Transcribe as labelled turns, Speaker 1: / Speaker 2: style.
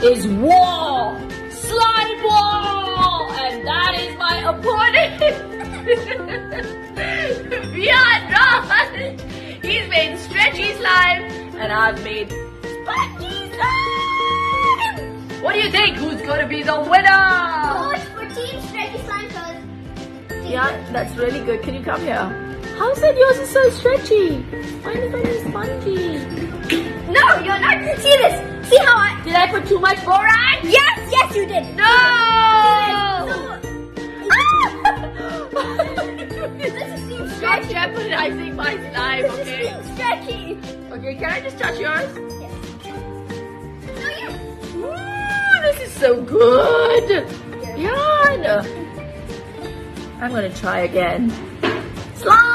Speaker 1: is war. Slime war. And that is my opponent. Beyond Raj. He's made stretchy slime. And I've made spongy slime. What do you think? Who's going to be the winner?
Speaker 2: Vote for Team Stretchy Slime first.
Speaker 1: Yeah, that's really good. Can you come here? How is it yours is so stretchy? Mine is only spongy.
Speaker 2: No, you're not. See this. See how I...
Speaker 1: Did I put too much borax?
Speaker 2: Yes, you did.
Speaker 1: No!
Speaker 2: This is Team
Speaker 1: Stop
Speaker 2: Stretchy.
Speaker 1: jeopardizing my slime,
Speaker 2: This is
Speaker 1: okay?
Speaker 2: Team Stretchy.
Speaker 1: Okay, can I just touch yours?
Speaker 2: Yes. No, yes.
Speaker 1: Ooh, this is so good. Yeah. I'm gonna try again. Slime!